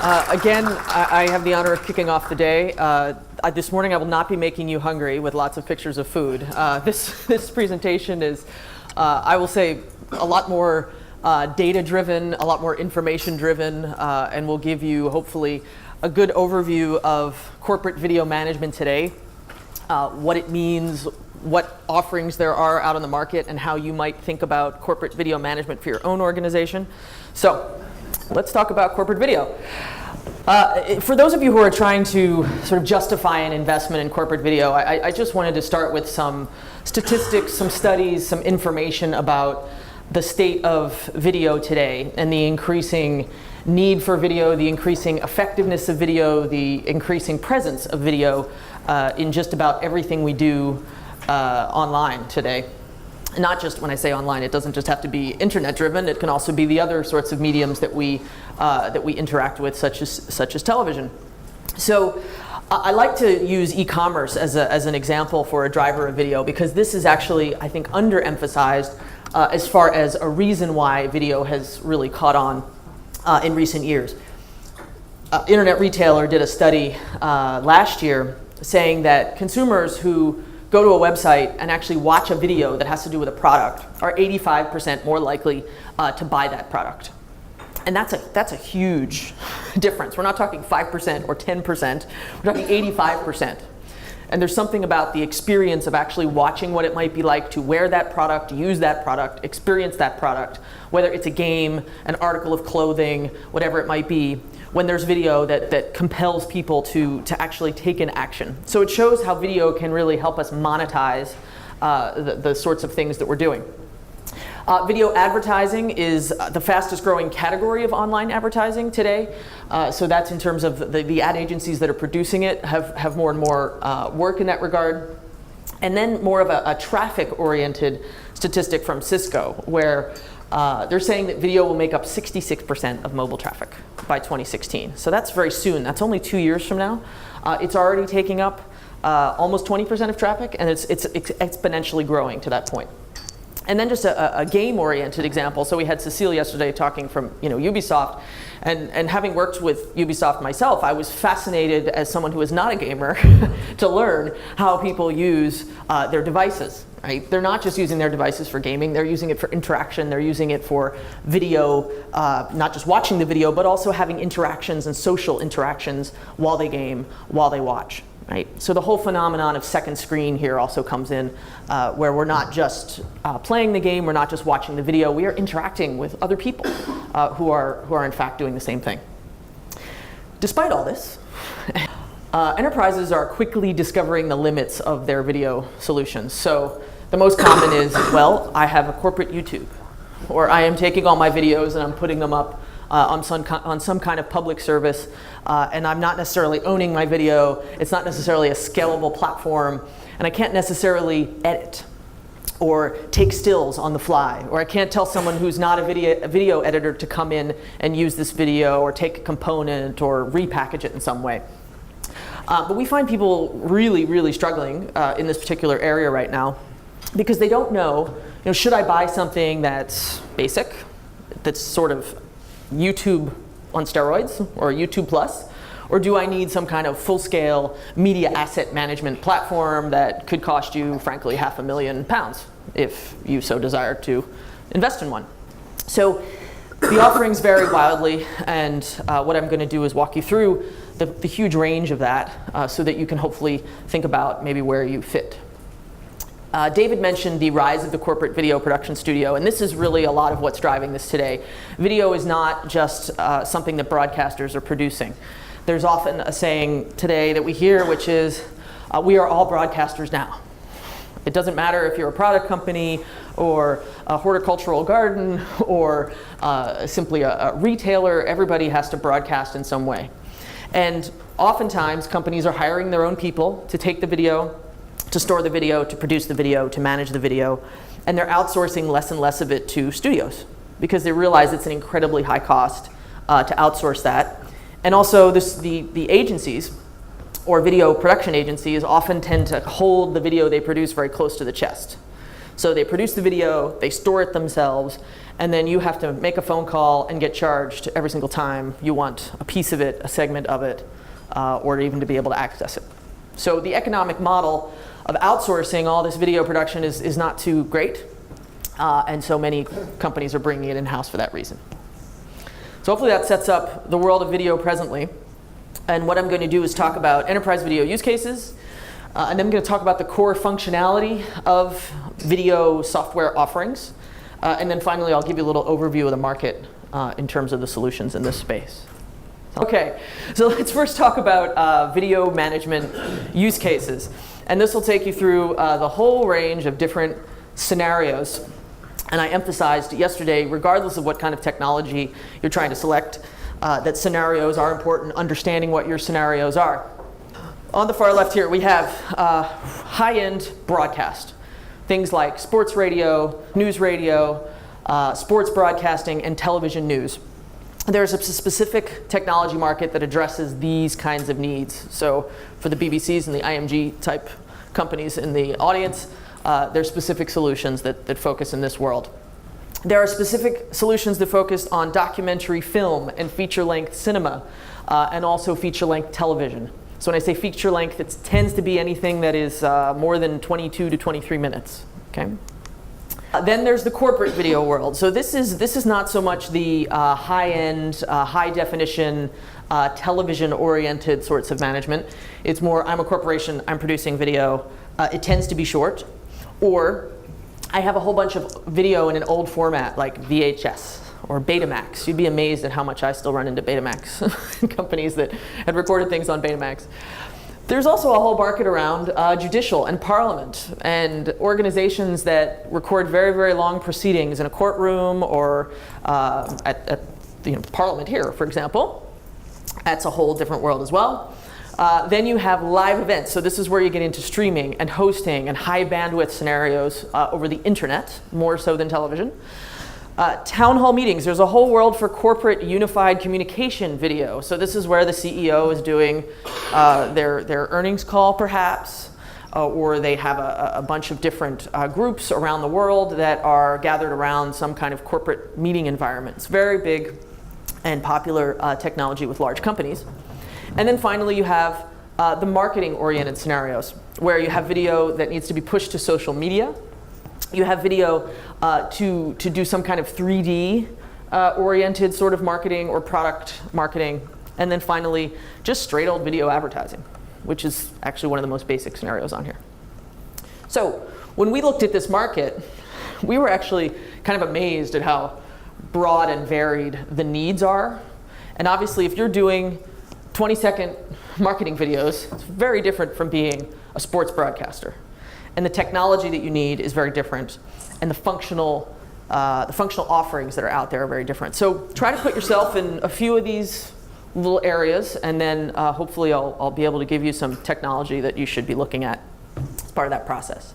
Again, I have the honor of kicking off the day. This morning I will not be making you hungry with lots of pictures of food. This presentation is, I will say, a lot more data-driven, a lot more information-driven, and will give you, hopefully, a good overview of corporate video management today, what it means, what offerings there are out on the market, and how you might think about corporate video management for your own organization. So, let's talk about corporate video. For those of you who are trying to sort of justify an investment in corporate video, I just wanted to start with some statistics, some studies, some information about the state of video today and the increasing need for video, the increasing effectiveness of video, the increasing presence of video in just about everything we do online today. Not just when I say online, it doesn't just have to be internet driven, it can also be the other sorts of mediums that we interact with, such as television. So I like to use e-commerce as an example for a driver of video, because this is actually, I think, underemphasized as far as a reason why video has really caught on in recent years. Internet Retailer did a study last year saying that consumers who go to a website and actually watch a video that has to do with a product are 85% more likely to buy that product. And that's a huge difference. We're not talking 5% or 10%, we're talking 85%. And there's something about the experience of actually watching what it might be like to wear that product, use that product, experience that product, whether it's a game, an article of clothing, whatever it might be, when there's video that compels people to actually take an action. So it shows how video can really help us monetize the sorts of things that we're doing. Video advertising is the fastest growing category of online advertising today. So that's in terms of the ad agencies that are producing it have more and more work in that regard. And then more of a traffic-oriented statistic from Cisco, where they're saying that video will make up 66% of mobile traffic by 2016. So that's very soon. That's only 2 years from now. It's already taking up almost 20% of traffic, and it's exponentially growing to that point. And then just a game-oriented example. So we had Cecile yesterday talking from Ubisoft, and having worked with Ubisoft myself, I was fascinated as someone who is not a gamer to learn how people use their devices. Right? They're not just using their devices for gaming, they're using it for interaction, they're using it for video, not just watching the video, but also having interactions and social interactions while they game, while they watch. Right? So the whole phenomenon of second screen here also comes in, where we're not just playing the game, we're not just watching the video, we are interacting with other people who are in fact doing the same thing. Despite all this, enterprises are quickly discovering the limits of their video solutions. So the most common is, well, I have a corporate YouTube, or I am taking all my videos and I'm putting them up on some kind of public service, and I'm not necessarily owning my video, it's not necessarily a scalable platform, and I can't necessarily edit or take stills on the fly, or I can't tell someone who's not a video editor to come in and use this video or take a component or repackage it in some way. But we find people really, really struggling in this particular area right now, because they don't know, should I buy something that's basic, that's sort of YouTube on steroids, or YouTube Plus, or do I need some kind of full-scale media asset management platform that could cost you, frankly, £500,000 if you so desire to invest in one? So the offerings vary wildly, and what I'm going to do is walk you through the huge range of that so that you can hopefully think about maybe where you fit. David mentioned the rise of the corporate video production studio, and this is really a lot of what's driving this today. Video is not just something that broadcasters are producing. There's often a saying today that we hear, which is, we are all broadcasters now. It doesn't matter if you're a product company or a horticultural garden or simply a retailer, everybody has to broadcast in some way. And oftentimes companies are hiring their own people to take the video, to store the video, to produce the video, to manage the video, and they're outsourcing less and less of it to studios because they realize it's an incredibly high cost to outsource that. And also the agencies or video production agencies often tend to hold the video they produce very close to the chest. So they produce the video, they store it themselves, and then you have to make a phone call and get charged every single time you want a piece of it, a segment of it, or even to be able to access it. So the economic model of outsourcing all this video production is not too great, and so many companies are bringing it in-house for that reason. So hopefully that sets up the world of video presently. And what I'm going to do is talk about enterprise video use cases, and then I'm going to talk about the core functionality of video software offerings. And then finally, I'll give you a little overview of the market in terms of the solutions in this space. Okay, so let's first talk about video management use cases. And this will take you through the whole range of different scenarios. And I emphasized yesterday, regardless of what kind of technology you're trying to select, that scenarios are important, understanding what your scenarios are. On the far left here, we have high-end broadcast. Things like sports radio, news radio, sports broadcasting, and television news. There's a specific technology market that addresses these kinds of needs. So for the BBCs and the IMG type companies in the audience, there's specific solutions that focus in this world. There are specific solutions that focus on documentary film and feature-length cinema, and also feature-length television. So when I say feature-length, it tends to be anything that is more than 22 to 23 minutes. Okay. Then there's the corporate video world. So this is not so much the high-end, high-definition, television-oriented sorts of management. It's more, I'm a corporation, I'm producing video. It tends to be short, or I have a whole bunch of video in an old format like VHS or Betamax. You'd be amazed at how much I still run into Betamax companies that had recorded things on Betamax. There's also a whole market around judicial and parliament and organizations that record very, very long proceedings in a courtroom or at Parliament here, for example. That's a whole different world as well. Then you have live events. So this is where you get into streaming and hosting and high bandwidth scenarios over the internet, more so than television. Town hall meetings. There's a whole world for corporate unified communication video. So this is where the CEO is doing their earnings call, perhaps, or they have a bunch of different groups around the world that are gathered around some kind of corporate meeting environment. It's very big and popular technology with large companies. And then finally, you have the marketing-oriented scenarios, where you have video that needs to be pushed to social media. You have video to do some kind of 3D oriented sort of marketing or product marketing. And then finally, just straight old video advertising, which is actually one of the most basic scenarios on here. So when we looked at this market, we were actually kind of amazed at how broad and varied the needs are. And obviously, if you're doing 20-second marketing videos, it's very different from being a sports broadcaster. And the technology that you need is very different, and the functional offerings that are out there are very different. So try to put yourself in a few of these little areas, and then hopefully I'll be able to give you some technology that you should be looking at as part of that process.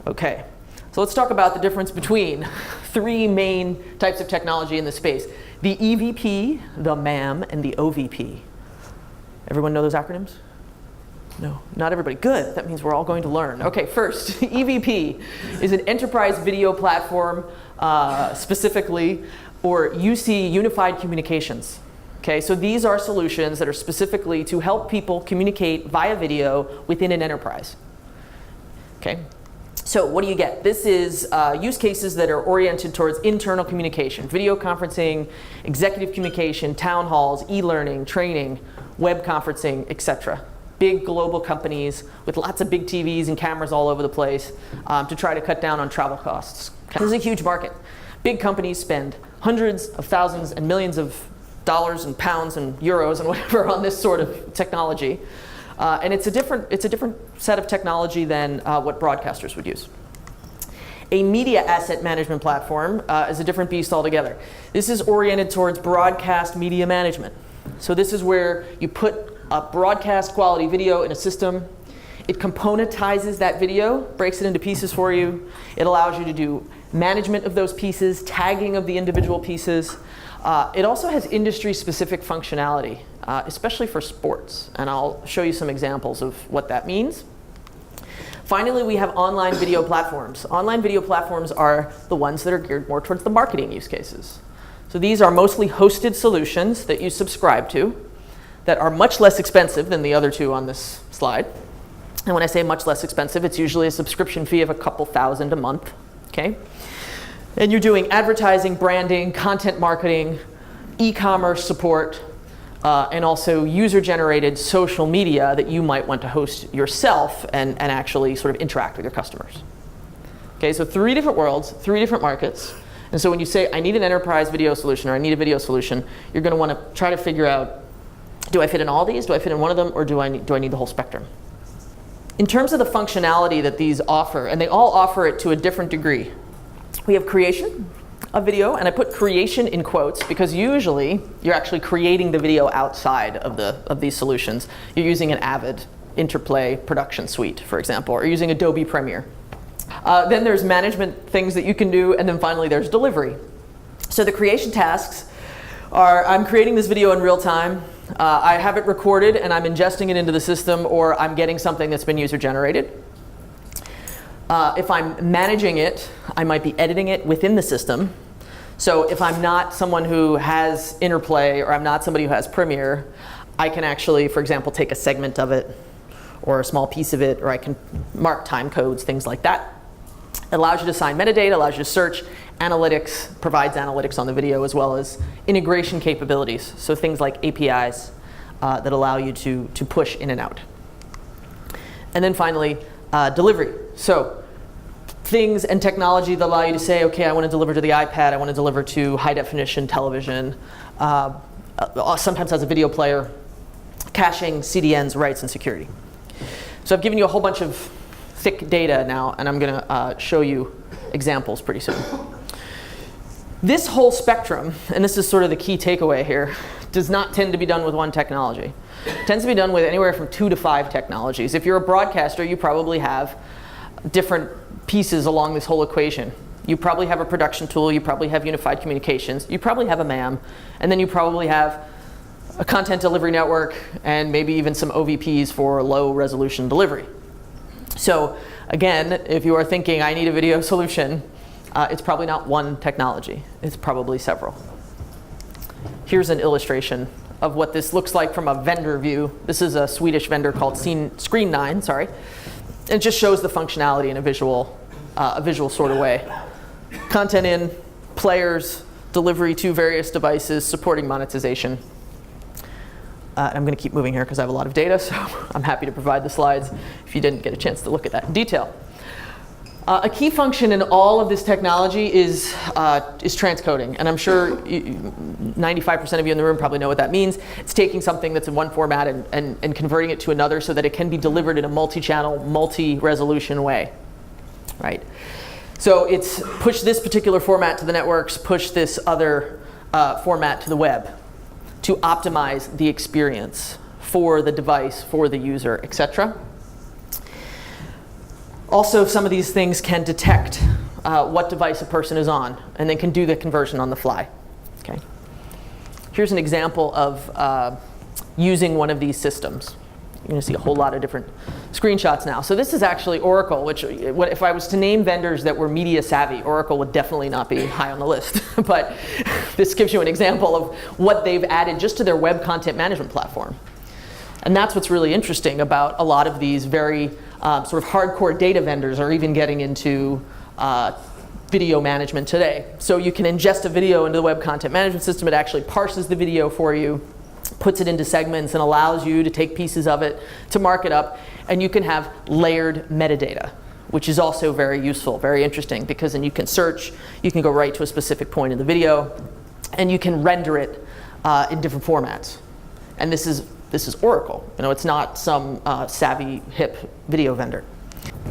Okay, so let's talk about the difference between three main types of technology in this space: the EVP, the MAM, and the OVP. Everyone know those acronyms? No, not everybody. Good. That means we're all going to learn. Okay, first, EVP is an enterprise video platform, specifically, or UC, Unified Communications. Okay, so these are solutions that are specifically to help people communicate via video within an enterprise. Okay, so what do you get? This is use cases that are oriented towards internal communication, video conferencing, executive communication, town halls, e-learning, training, web conferencing, etc. Big global companies with lots of big TVs and cameras all over the place to try to cut down on travel costs. This is a huge market. Big companies spend hundreds of thousands and millions of dollars and pounds and euros and whatever on this sort of technology. And it's a different set of technology than what broadcasters would use. A media asset management platform is a different beast altogether. This is oriented towards broadcast media management. So this is where you put a broadcast quality video in a system. It componentizes that video, breaks it into pieces for you. It allows you to do management of those pieces, tagging of the individual pieces. It also has industry-specific functionality, especially for sports. And I'll show you some examples of what that means. Finally, we have online video platforms. Online video platforms are the ones that are geared more towards the marketing use cases. So these are mostly hosted solutions that you subscribe to that are much less expensive than the other two on this slide. And when I say much less expensive, it's usually a subscription fee of a couple thousand a month, okay? And you're doing advertising, branding, content marketing, e-commerce support, and also user-generated social media that you might want to host yourself and actually sort of interact with your customers. Okay, so 3 different worlds, 3 different markets. And so when you say, I need an enterprise video solution or I need a video solution, you're going to want to try to figure out, do I fit in all these? Do I fit in one of them? Or do I need the whole spectrum? In terms of the functionality that these offer, and they all offer it to a different degree, we have creation of video, and I put creation in quotes because usually you're actually creating the video outside of these solutions. You're using an Avid Interplay production suite, for example, or using Adobe Premiere. Then there's management things that you can do, and then finally there's delivery. So the creation tasks are, I'm creating this video in real time, I have it recorded and I'm ingesting it into the system, or I'm getting something that's been user generated. If I'm managing it, I might be editing it within the system. So if I'm not someone who has Interplay, or I'm not somebody who has Premiere, I can actually, for example, take a segment of it or a small piece of it, or I can mark time codes, things like that. It allows you to assign metadata, allows you to search. Analytics provides analytics on the video, as well as integration capabilities. So things like APIs that allow you to push in and out. And then finally, delivery. So things and technology that allow you to say, OK, I want to deliver to the iPad. I want to deliver to high-definition television. Sometimes has a video player, caching, CDNs, rights, and security. So I've given you a whole bunch of thick data now, and I'm going to show you examples pretty soon. This whole spectrum, and this is sort of the key takeaway here, does not tend to be done with one technology. It tends to be done with anywhere from 2 to 5 technologies. If you're a broadcaster, you probably have different pieces along this whole equation. You probably have a production tool, you probably have unified communications, you probably have a MAM, and then you probably have a content delivery network, and maybe even some OVPs for low resolution delivery. So again, if you are thinking, I need a video solution, it's probably not one technology. It's probably several. Here's an illustration of what this looks like from a vendor view. This is a Swedish vendor called Screen9, sorry. It just shows the functionality in a visual sort of way. Content in, players, delivery to various devices, supporting monetization. I'm going to keep moving here because I have a lot of data, so I'm happy to provide the slides if you didn't get a chance to look at that in detail. A key function in all of this technology is transcoding, and I'm sure 95% of you in the room probably know what that means. It's taking something that's in one format and converting it to another so that it can be delivered in a multi-channel, multi-resolution way, right? So it's push this particular format to the networks, push this other format to the web to optimize the experience for the device, for the user, etc. Also, some of these things can detect what device a person is on, and then can do the conversion on the fly. Okay. Here's an example of using one of these systems. You're going to see a whole lot of different screenshots now. So this is actually Oracle, which if I was to name vendors that were media savvy, Oracle would definitely not be high on the list. But this gives you an example of what they've added just to their web content management platform. And that's what's really interesting about a lot of these very sort of hardcore data vendors are even getting into video management today. So you can ingest a video into the web content management system. It actually parses the video for you, puts it into segments, and allows you to take pieces of it to mark it up. And you can have layered metadata, which is also very useful, very interesting, because then you can search, you can go right to a specific point in the video, and you can render it in different formats. And this is Oracle. You know, it's not some savvy, hip video vendor.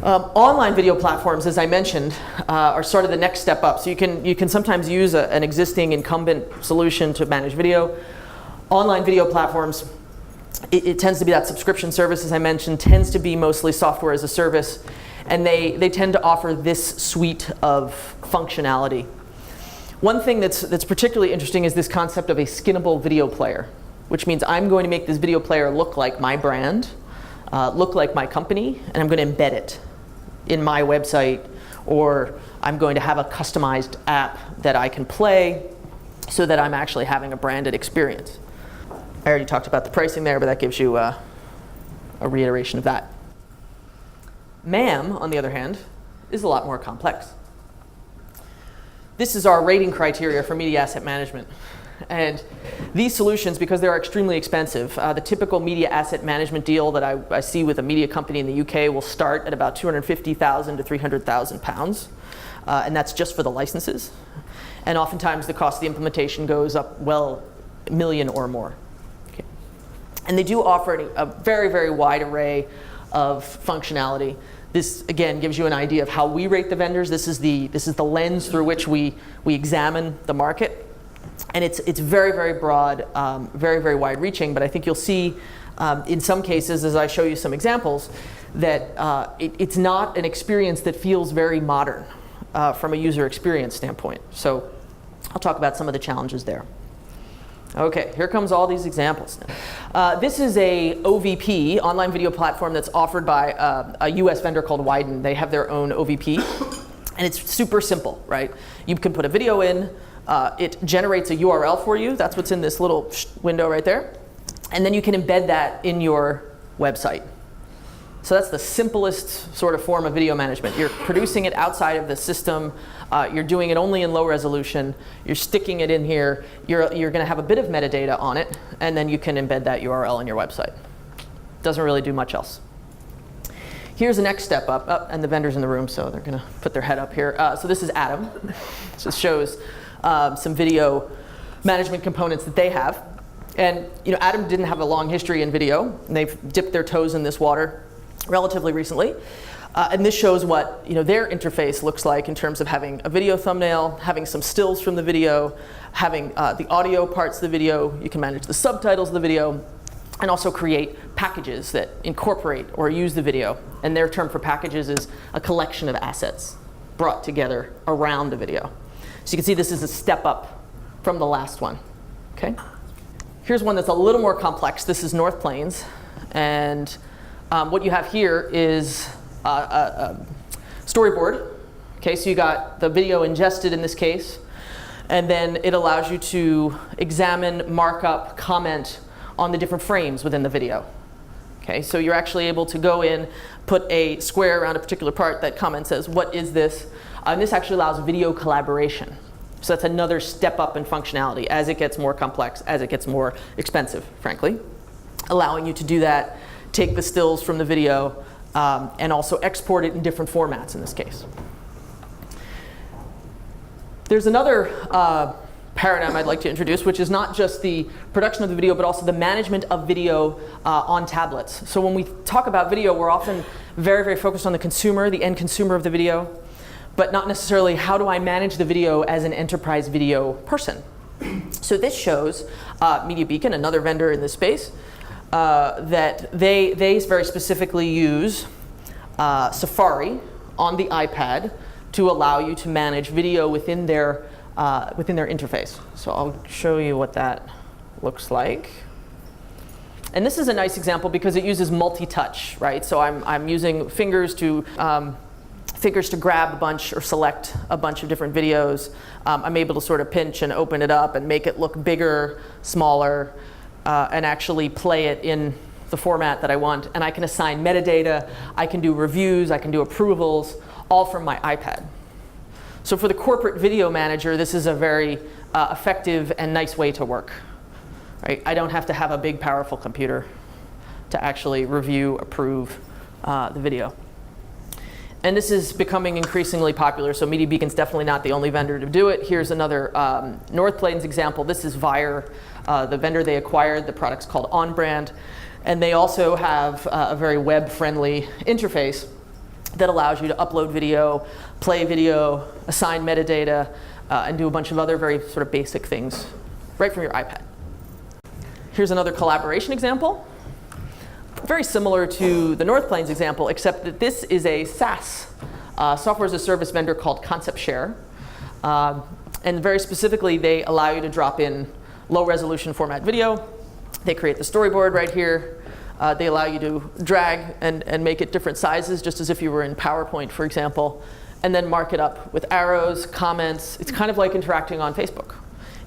Online video platforms, as I mentioned, are sort of the next step up. So you can sometimes use an existing incumbent solution to manage video. Online video platforms, it tends to be that subscription service, as I mentioned, tends to be mostly software as a service, and they tend to offer this suite of functionality. One thing that's particularly interesting is this concept of a skinnable video player, which means I'm going to make this video player look like my brand, look like my company, and I'm going to embed it. in my website, or I'm going to have a customized app that I can play so that I'm actually having a branded experience. I already talked about the pricing there, but that gives you a reiteration of that. MAM, on the other hand, is a lot more complex. This is our rating criteria for media asset management. And these solutions, because they're extremely expensive, the typical media asset management deal that I see with a media company in the UK will start at about £250,000 to £300,000. And that's just for the licenses. And oftentimes the cost of the implementation goes up, well, $1 million or more. Okay. And they do offer a very, very wide array of functionality. This, again, gives you an idea of how we rate the vendors. This is the lens through which we examine the market. And it's very, very broad, very, very wide-reaching. But I think you'll see in some cases, as I show you some examples, that it's not an experience that feels very modern from a user experience standpoint. So I'll talk about some of the challenges there. OK, here comes all these examples. This is a OVP, online video platform, that's offered by a US vendor called Widen. They have their own OVP. And it's super simple, right? You can put a video in. It generates a URL for you. That's what's in this little window right there. And then you can embed that in your website. So that's the simplest sort of form of video management. You're producing it outside of the system. You're doing it only in low resolution. You're sticking it in here. You're going to have a bit of metadata on it. And then you can embed that URL in your website. Doesn't really do much else. Here's the next step up. And the vendor's in the room, so they're going to put their head up here. So this is Atom. So this shows some video management components that they have. And Atom didn't have a long history in video. And they've dipped their toes in this water relatively recently. And this shows what their interface looks like in terms of having a video thumbnail, having some stills from the video, having the audio parts of the video. You can manage the subtitles of the video, and also create packages that incorporate or use the video. And their term for packages is a collection of assets brought together around the video. So you can see this is a step up from the last one. Okay. Here's one that's a little more complex. This is North Plains. And what you have here is a storyboard. Okay, so you got the video ingested in this case. And then it allows you to examine, mark up, comment on the different frames within the video. Okay, so you're actually able to go in, put a square around a particular part. That comment says, what is this? And this actually allows video collaboration. So that's another step up in functionality as it gets more complex, as it gets more expensive, frankly. Allowing you to do that, take the stills from the video, and also export it in different formats in this case. There's another paradigm I'd like to introduce, which is not just the production of the video, but also the management of video on tablets. So when we talk about video, we're often very, very focused on the consumer, the end consumer of the video, but not necessarily how do I manage the video as an enterprise video person. So this shows MediaBeacon, another vendor in this space, that they very specifically use Safari on the iPad to allow you to manage video within their interface. So I'll show you what that looks like. And this is a nice example because it uses multi-touch, right? So I'm using fingers to grab a bunch or select a bunch of different videos. I'm able to sort of pinch and open it up and make it look bigger, smaller, and actually play it in the format that I want. And I can assign metadata, I can do reviews, I can do approvals, all from my iPad. So for the corporate video manager, this is a very effective and nice way to work. Right? I don't have to have a big, powerful computer to actually review, approve the video. And this is becoming increasingly popular, so MediaBeacon's definitely not the only vendor to do it. Here's another North Plains example. This is Vire, the vendor they acquired. The product's called Onbrand. And they also have a very web-friendly interface that allows you to upload video, play video, assign metadata, and do a bunch of other very sort of basic things right from your iPad. Here's another collaboration example. Very similar to the North Plains example, except that this is a SaaS, software as a service vendor called ConceptShare. And very specifically, they allow you to drop in low resolution format video. They create the storyboard right here. They allow you to drag and make it different sizes, just as if you were in PowerPoint, for example, and then mark it up with arrows, comments. It's kind of like interacting on Facebook.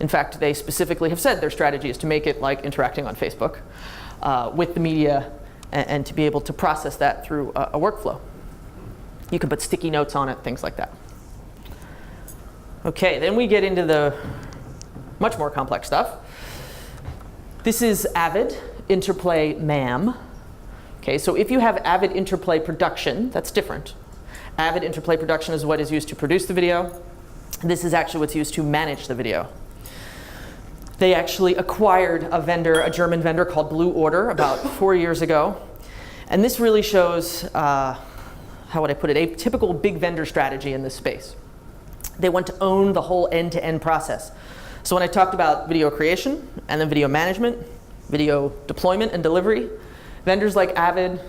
In fact, they specifically have said their strategy is to make it like interacting on Facebook with the media and to be able to process that through a workflow. You can put sticky notes on it, things like that. OK, then we get into the much more complex stuff. This is Avid Interplay MAM. OK, so if you have Avid Interplay Production, that's different. Avid Interplay Production is what is used to produce the video. This is actually what's used to manage the video. They actually acquired a vendor, a German vendor called Blue Order, about 4 years ago. And this really shows, how would I put it, a typical big vendor strategy in this space. They want to own the whole end-to-end process. So when I talked about video creation and then video management, video deployment and delivery, vendors like Avid,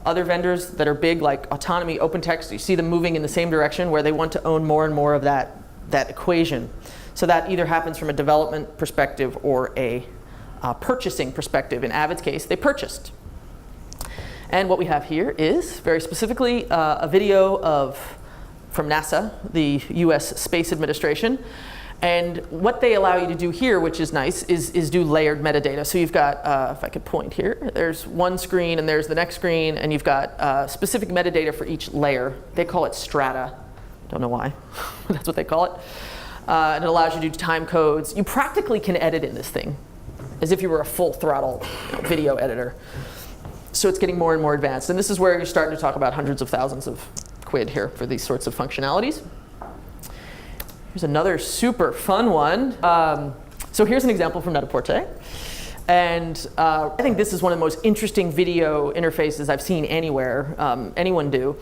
other vendors that are big like Autonomy, OpenText, you see them moving in the same direction where they want to own more and more of that equation. So that either happens from a development perspective or a purchasing perspective. In Avid's case, they purchased. And what we have here is, very specifically, a video from NASA, the US Space Administration. And what they allow you to do here, which is nice, is do layered metadata. So you've got, if I could point here, there's one screen and there's the next screen, and you've got specific metadata for each layer. They call it strata. Don't know why, but that's what they call it. And it allows you to do time codes. You practically can edit in this thing, as if you were a full throttle video editor. So it's getting more and more advanced. And this is where you're starting to talk about hundreds of thousands of quid here for these sorts of functionalities. Here's another super fun one. So here's an example from Mediaport A. And I think this is one of the most interesting video interfaces I've seen anywhere, anyone do.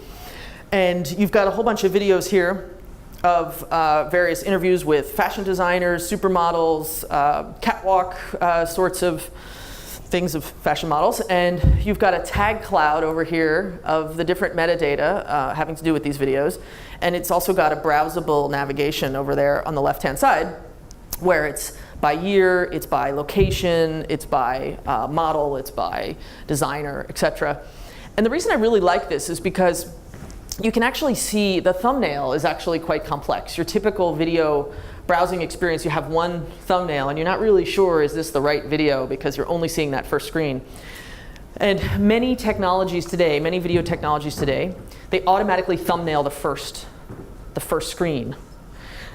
And you've got a whole bunch of videos here of various interviews with fashion designers, supermodels, catwalk sorts of things of fashion models. And you've got a tag cloud over here of the different metadata having to do with these videos. And it's also got a browsable navigation over there on the left-hand side, where it's by year, it's by location, it's by model, it's by designer, et cetera. And the reason I really like this is because you can actually see the thumbnail is actually quite complex. Your typical video browsing experience, you have one thumbnail, and you're not really sure, is this the right video, because you're only seeing that first screen. And many technologies today, many video technologies today, they automatically thumbnail the first screen.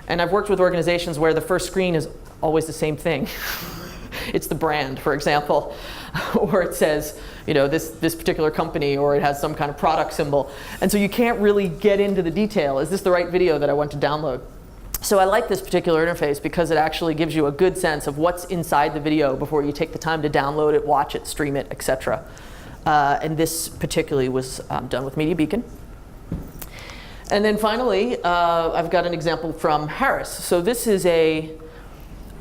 And I've worked with organizations where the first screen is always the same thing. It's the brand, for example, or it says, you know, this particular company, or it has some kind of product symbol. And so you can't really get into the detail. Is this the right video that I want to download? So I like this particular interface because it actually gives you a good sense of what's inside the video before you take the time to download it, watch it, stream it, et cetera. And this particularly was done with MediaBeacon. And then finally, I've got an example from Harris. So this is a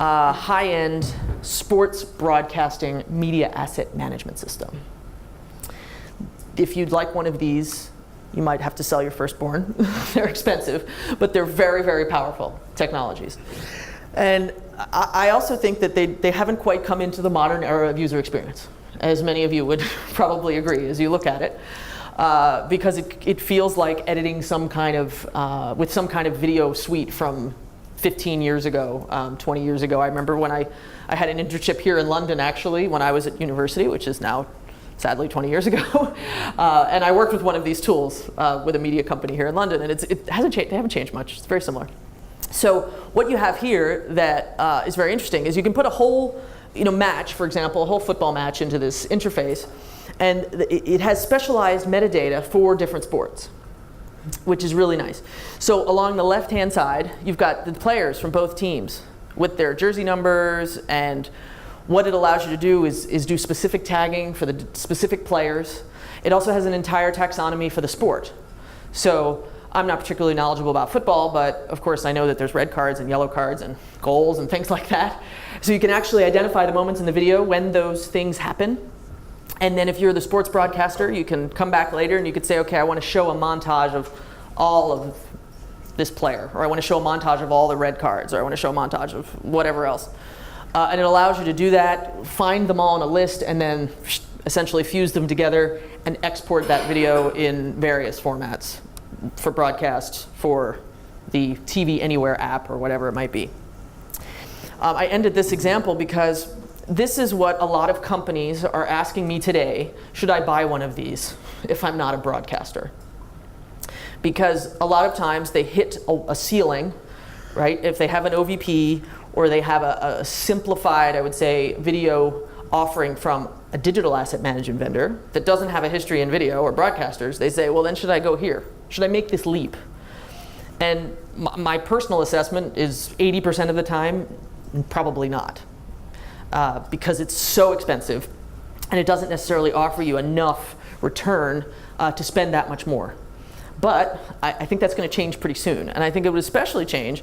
high-end sports broadcasting media asset management system. If you'd like one of these, you might have to sell your firstborn. They're expensive, but they're very, very powerful technologies. And I also think that they haven't quite come into the modern era of user experience, as many of you would probably agree as you look at it, because it feels like editing with some kind of video suite from 15 years ago, 20 years ago. I remember when I had an internship here in London, actually, when I was at university, which is now sadly 20 years ago. And I worked with one of these tools with a media company here in London, and it hasn't changed. They haven't changed much. It's very similar. So what you have here that is very interesting is you can put a whole match, for example, a whole football match into this interface, and it has specialized metadata for different sports, which is really nice. So along the left-hand side, you've got the players from both teams with their jersey numbers, and what it allows you to do is do specific tagging for the specific players. It also has an entire taxonomy for the sport. So I'm not particularly knowledgeable about football, but of course I know that there's red cards and yellow cards and goals and things like that. So you can actually identify the moments in the video when those things happen. And then if you're the sports broadcaster, you can come back later and you could say, okay, I want to show a montage of all of this player, or I want to show a montage of all the red cards, or I want to show a montage of whatever else. And it allows you to do that, find them all in a list, and then essentially fuse them together and export that video in various formats for broadcast, for the TV Anywhere app, or whatever it might be. I ended this example because this is what a lot of companies are asking me today: should I buy one of these if I'm not a broadcaster? Because a lot of times they hit a ceiling, right? If they have an OVP, or they have a simplified, I would say, video offering from a digital asset management vendor that doesn't have a history in video or broadcasters, they say, well, then should I go here? Should I make this leap? And my personal assessment is 80% of the time, probably not. Because it's so expensive, and it doesn't necessarily offer you enough return to spend that much more. But I think that's going to change pretty soon, and I think it would especially change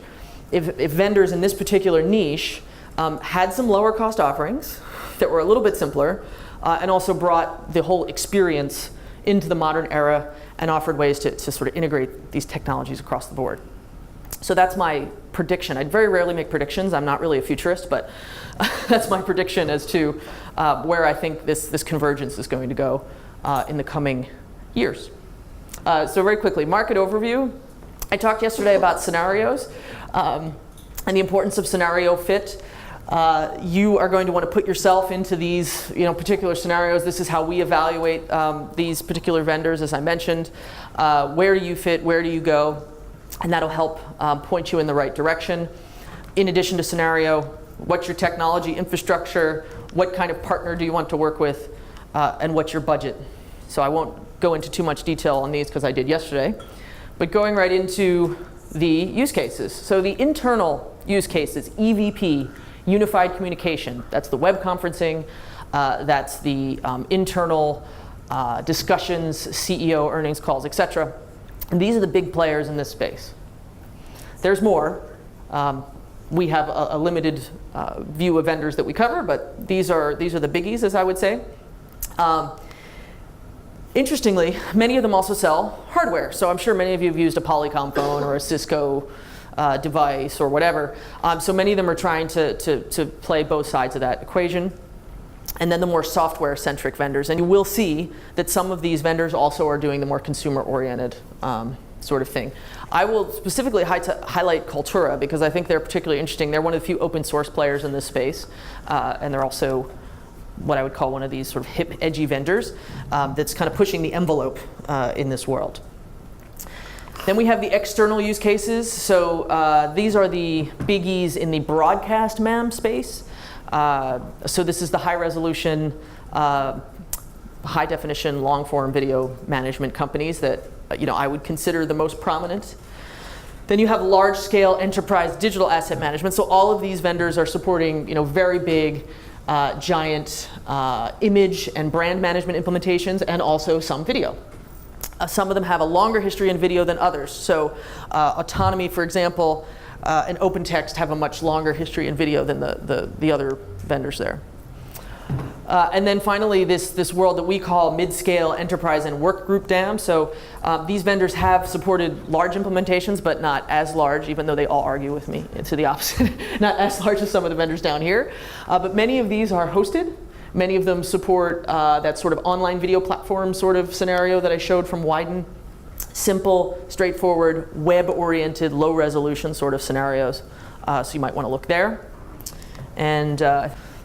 if vendors in this particular niche had some lower cost offerings that were a little bit simpler, and also brought the whole experience into the modern era and offered ways to sort of integrate these technologies across the board. So that's my prediction. I very rarely make predictions. I'm not really a futurist, but that's my prediction as to where I think this convergence is going to go in the coming years. So very quickly, market overview. I talked yesterday about scenarios and the importance of scenario fit. You are going to want to put yourself into these particular scenarios. This is how we evaluate these particular vendors, as I mentioned. Where do you fit? Where do you go? And that'll help point you in the right direction. In addition to scenario, what's your technology infrastructure? What kind of partner do you want to work with? And what's your budget? So I won't go into too much detail on these because I did yesterday. But going right into the use cases. So the internal use cases, EVP, unified communication. That's the web conferencing. That's the internal discussions, CEO earnings calls, etc. And these are the big players in this space. There's more. We have a limited view of vendors that we cover, but these are the biggies, as I would say. Interestingly, many of them also sell hardware. So I'm sure many of you have used a Polycom phone or a Cisco device or whatever. So many of them are trying to play both sides of that equation. And then the more software-centric vendors. And you will see that some of these vendors also are doing the more consumer-oriented sort of thing. I will specifically highlight Cultura because I think they're particularly interesting. They're one of the few open source players in this space. And they're also what I would call one of these sort of hip, edgy vendors that's kind of pushing the envelope in this world. Then we have the external use cases. So these are the biggies in the broadcast MAM space. So this is the high resolution, high definition, long form video management companies that I would consider the most prominent. Then you have large scale enterprise digital asset management. So all of these vendors are supporting very big, giant image and brand management implementations, and also some video. Some of them have a longer history in video than others. So Autonomy, for example, and OpenText have a much longer history in video than the other vendors there. And then finally, this world that we call mid-scale enterprise and workgroup DAM. So these vendors have supported large implementations, but not as large, even though they all argue with me to the opposite. Not as large as some of the vendors down here. But many of these are hosted. Many of them support that sort of online video platform sort of scenario that I showed from Widen. Simple, straightforward, web-oriented, low-resolution sort of scenarios. So you might want to look there. And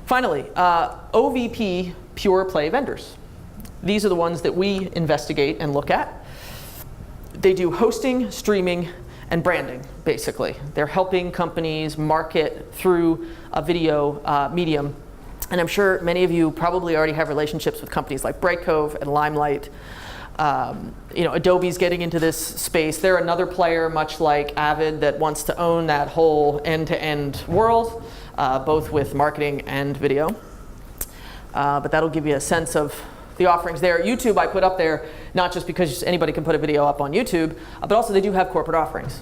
finally, OVP Pureplay vendors. These are the ones that we investigate and look at. They do hosting, streaming, and branding, basically. They're helping companies market through a video medium. And I'm sure many of you probably already have relationships with companies like Brightcove and Limelight. Adobe's getting into this space. They're another player, much like Avid, that wants to own that whole end-to-end world, both with marketing and video. But that'll give you a sense of the offerings there. YouTube I put up there, not just because anybody can put a video up on YouTube, but also they do have corporate offerings.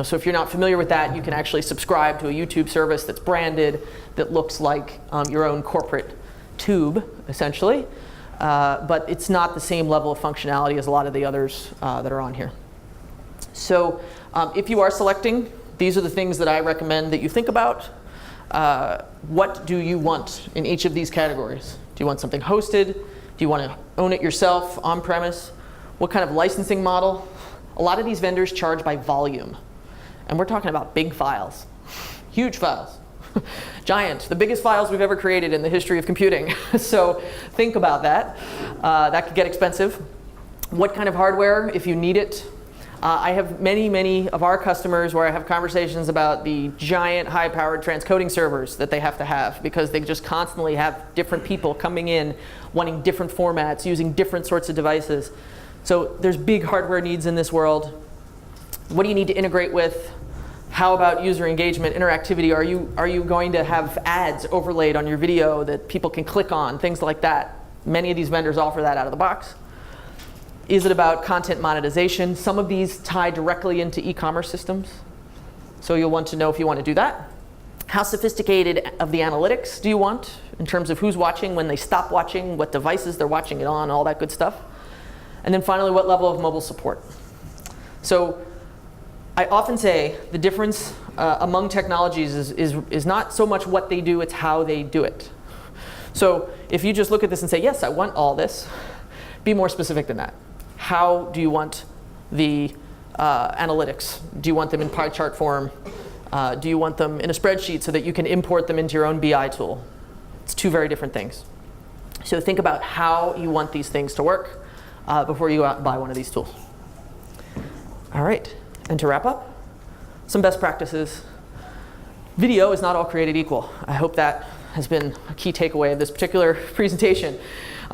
So if you're not familiar with that, you can actually subscribe to a YouTube service that's branded, that looks like your own corporate tube, essentially. But it's not the same level of functionality as a lot of the others that are on here. So if you are selecting, these are the things that I recommend that you think about. What do you want in each of these categories? Do you want something hosted? Do you want to own it yourself on-premise? What kind of licensing model? A lot of these vendors charge by volume. And we're talking about big files, huge files, giant, the biggest files we've ever created in the history of computing. So think about that. That could get expensive. What kind of hardware, if you need it? I have many of our customers where I have conversations about the giant high-powered transcoding servers that they have to have because they just constantly have different people coming in wanting different formats, using different sorts of devices. So there's big hardware needs in this world. What do you need to integrate with? How about user engagement, interactivity? Are you going to have ads overlaid on your video that people can click on, things like that? Many of these vendors offer that out of the box. Is it about content monetization? Some of these tie directly into e-commerce systems. So you'll want to know if you want to do that. How sophisticated of the analytics do you want in terms of who's watching, when they stop watching, what devices they're watching it on, all that good stuff. And then finally, what level of mobile support? So I often say the difference among technologies is not so much what they do, it's how they do it. So if you just look at this and say, yes, I want all this, be more specific than that. How do you want the analytics? Do you want them in pie chart form? Do you want them in a spreadsheet so that you can import them into your own BI tool? It's two very different things. So think about how you want these things to work before you go out and buy one of these tools. All right, and to wrap up, some best practices. Video is not all created equal. I hope that has been a key takeaway of this particular presentation.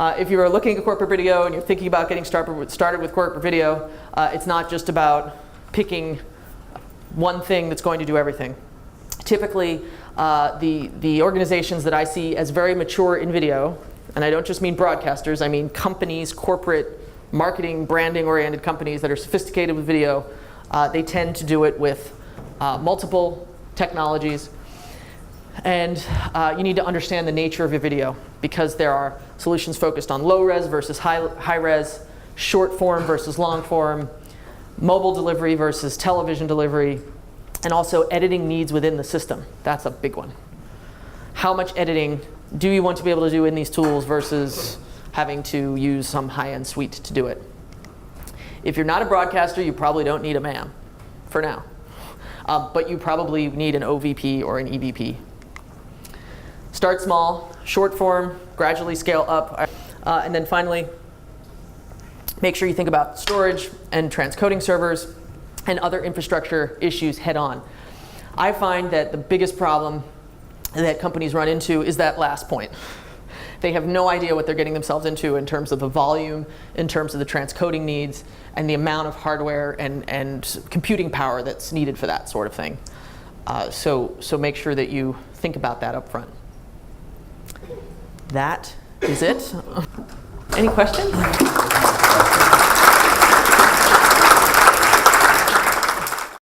If you are looking at corporate video and you're thinking about getting started with corporate video, it's not just about picking one thing that's going to do everything. Typically, the organizations that I see as very mature in video, and I don't just mean broadcasters, I mean companies, corporate, marketing, branding-oriented companies that are sophisticated with video, they tend to do it with multiple technologies. And you need to understand the nature of your video because there are solutions focused on low res versus high res, short form versus long form, mobile delivery versus television delivery, and also editing needs within the system. That's a big one. How much editing do you want to be able to do in these tools versus having to use some high-end suite to do it? If you're not a broadcaster, you probably don't need a MAM for now. But you probably need an OVP or an EVP. Start small, short form, gradually scale up. And then finally, make sure you think about storage and transcoding servers and other infrastructure issues head on. I find that the biggest problem that companies run into is that last point. They have no idea what they're getting themselves into in terms of the volume, in terms of the transcoding needs, and the amount of hardware and computing power that's needed for that sort of thing. So make sure that you think about that up front. That is it. Any questions?